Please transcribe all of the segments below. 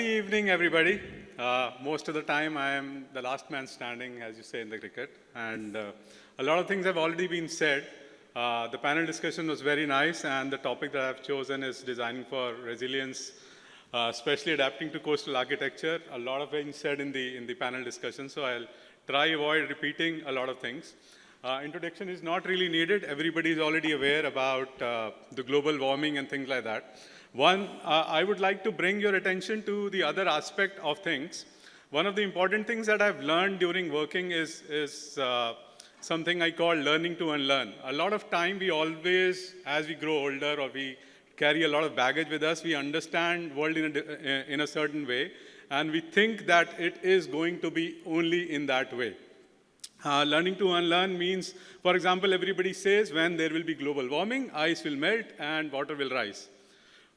evening, everybody. Most of the time, I am the last man standing, as you say in the cricket. And a lot of things have already been said. The panel discussion was very nice, and the topic that I've chosen is designing for resilience, especially adapting to coastal architecture. A lot of things said in the panel discussion, so I'll try avoid repeating a lot of things. Introduction is not really needed. Everybody is already aware about the global warming and things like that. One, I would like to bring your attention to the other aspect of things. One of the important things that I've learned during working is something I call learning to unlearn. A lot of time we always, as we grow older or we carry a lot of baggage with us, we understand world in a certain way, and we think that it is going to be only in that way. Learning to unlearn means, for example, everybody says when there will be global warming, ice will melt and water will rise.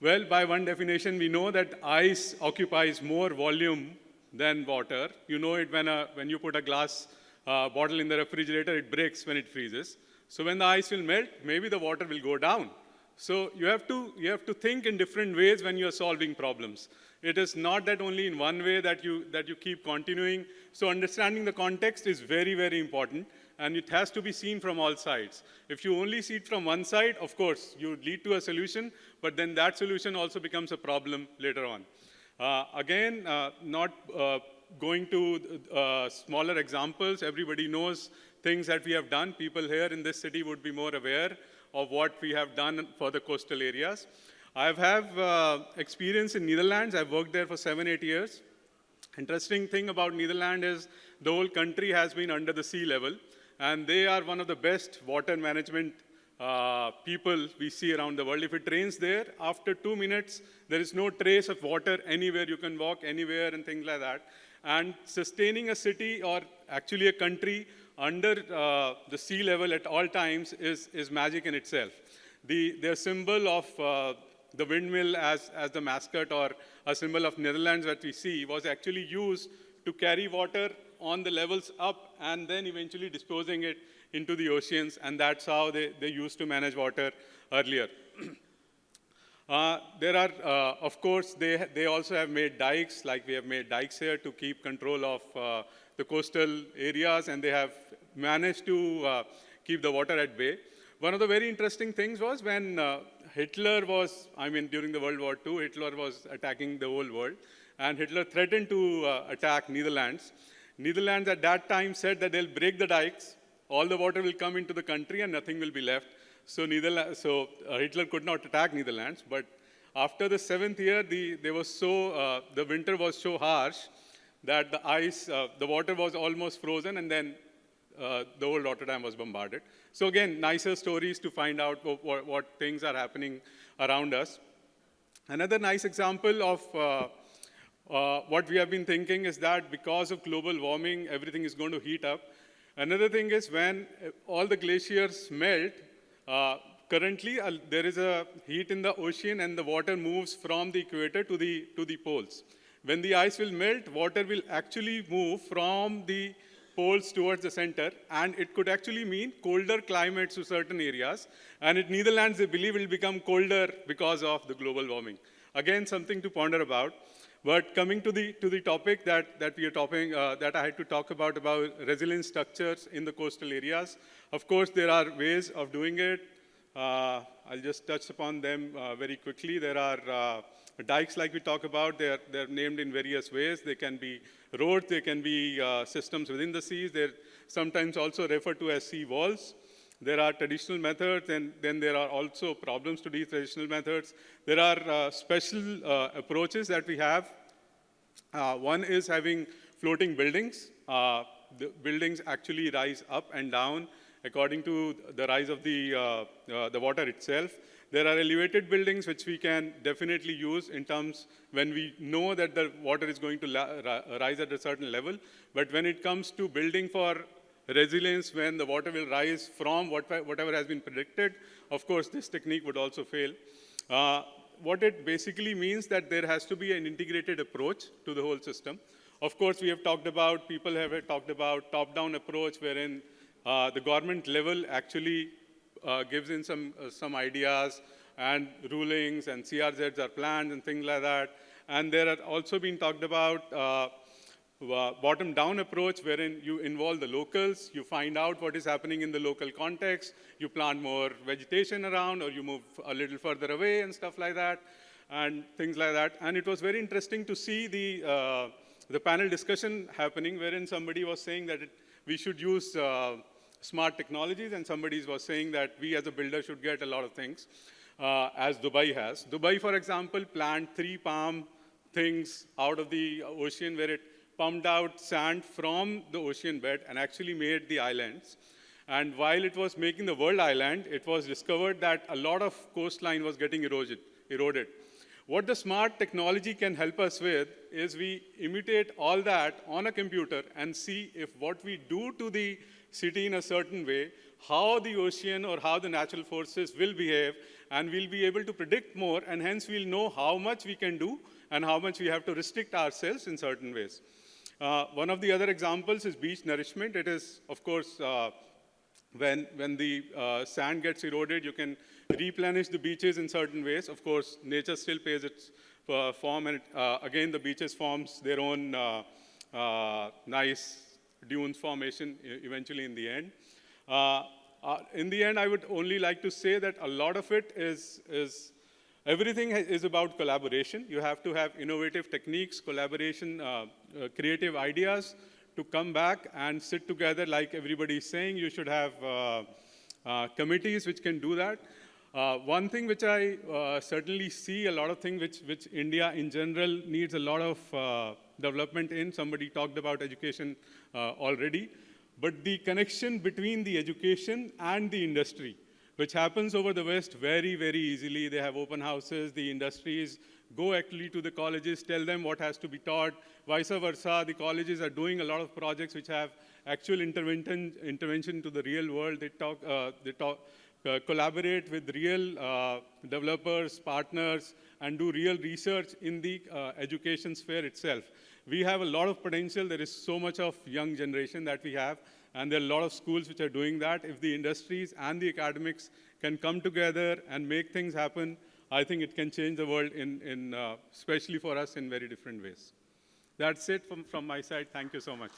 Well, by one definition, we know that ice occupies more volume than water. You know it when you put a glass bottle in the refrigerator, it breaks when it freezes. So when the ice will melt, maybe the water will go down. So you have to think in different ways when you are solving problems. It is not that only in one way that you keep continuing. So understanding the context is very, very important, and it has to be seen from all sides. If you only see it from one side, of course, you lead to a solution, but then that solution also becomes a problem later on. Again, not going to smaller examples, everybody knows things that we have done. People here in this city would be more aware of what we have done for the coastal areas. I have experience in Netherlands. I've worked there for 7-8 years. Interesting thing about Netherlands is the whole country has been under the sea level, and they are one of the best water management people we see around the world. If it rains there, after 2 minutes, there is no trace of water anywhere. You can walk anywhere and things like that. And sustaining a city or actually a country under the sea level at all times is magic in itself. Their symbol of the windmill as the mascot or a symbol of Netherlands that we see was actually used to carry water on the levels up and then eventually disposing it into the oceans, and that's how they used to manage water earlier. There are, of course, they also have made dikes, like we have made dikes here to keep control of the coastal areas, and they have managed to keep the water at bay. One of the very interesting things was when Hitler was, during the World War II, Hitler was attacking the whole world, and Hitler threatened to attack Netherlands. Netherlands at that time said that they'll break the dikes, all the water will come into the country and nothing will be left. So Hitler could not attack Netherlands, but after the 7th year, the winter was so harsh that the water was almost frozen, and then the whole Rotterdam was bombarded. So again, nicer stories to find out what things are happening around us. Another nice example of what we have been thinking is that because of global warming, everything is going to heat up. Another thing is when all the glaciers melt, currently there is a heat in the ocean and the water moves from the equator to the poles. When the ice will melt, water will actually move from the poles towards the center, and it could actually mean colder climates to certain areas. And in Netherlands, they believe it will become colder because of the global warming. Again, something to ponder about. But coming to the topic that we are talking, that I had to talk about resilient structures in the coastal areas. Of course, there are ways of doing it. I'll just touch upon them very quickly. There are dikes, like we talk about. They're named in various ways. They can be roads. They can be systems within the seas. They're sometimes also referred to as sea walls. There are traditional methods, and then there are also problems to these traditional methods. There are special approaches that we have. One is having floating buildings. The buildings actually rise up and down according to the rise of the water itself. There are elevated buildings which we can definitely use in terms when we know that the water is going to rise at a certain level. But when it comes to building for resilience, when the water will rise from whatever has been predicted, of course, this technique would also fail. What it basically means that there has to be an integrated approach to the whole system. Of course, we have talked about, people have talked about top-down approach, wherein the government level actually gives in some ideas and rulings, and CRZs are planned and things like that. And there are also been talked about bottom-down approach, wherein you involve the locals, you find out what is happening in the local context, you plant more vegetation around, or you move a little further away and stuff like that, and things like that. And it was very interesting to see the panel discussion happening, wherein somebody was saying that we should use smart technologies, and somebody was saying that we as a builder should get a lot of things, as Dubai has. Dubai, for example, planned 3 palm things out of the ocean, where it pumped out sand from the ocean bed and actually made the islands. And while it was making the world island, it was discovered that a lot of coastline was getting eroded. What the smart technology can help us with is we imitate all that on a computer and see if what we do to the city in a certain way, how the ocean or how the natural forces will behave, and we'll be able to predict more, and hence we'll know how much we can do and how much we have to restrict ourselves in certain ways. One of the other examples is beach nourishment. It is, of course, when the sand gets eroded, you can replenish the beaches in certain ways. Of course, nature still pays its form, and again, the beaches forms their own nice dunes formation eventually in the end. In the end, I would only like to say that a lot of it is everything is about collaboration. You have to have innovative techniques, collaboration, creative ideas to come back and sit together like everybody is saying. You should have committees which can do that. One thing which I certainly see, a lot of things which India in general needs a lot of development in. Somebody talked about education already. But the connection between the education and the industry, which happens over the West very, very easily. They have open houses, the industries go actually to the colleges, tell them what has to be taught, vice versa. The colleges are doing a lot of projects which have actual intervention to the real world. They collaborate with real developers, partners, and do real research in the education sphere itself. We have a lot of potential. There is so much of young generation that we have, and there are a lot of schools which are doing that. If the industries and the academics can come together and make things happen, I think it can change the world, especially for us, in very different ways. That's it from my side. Thank you so much.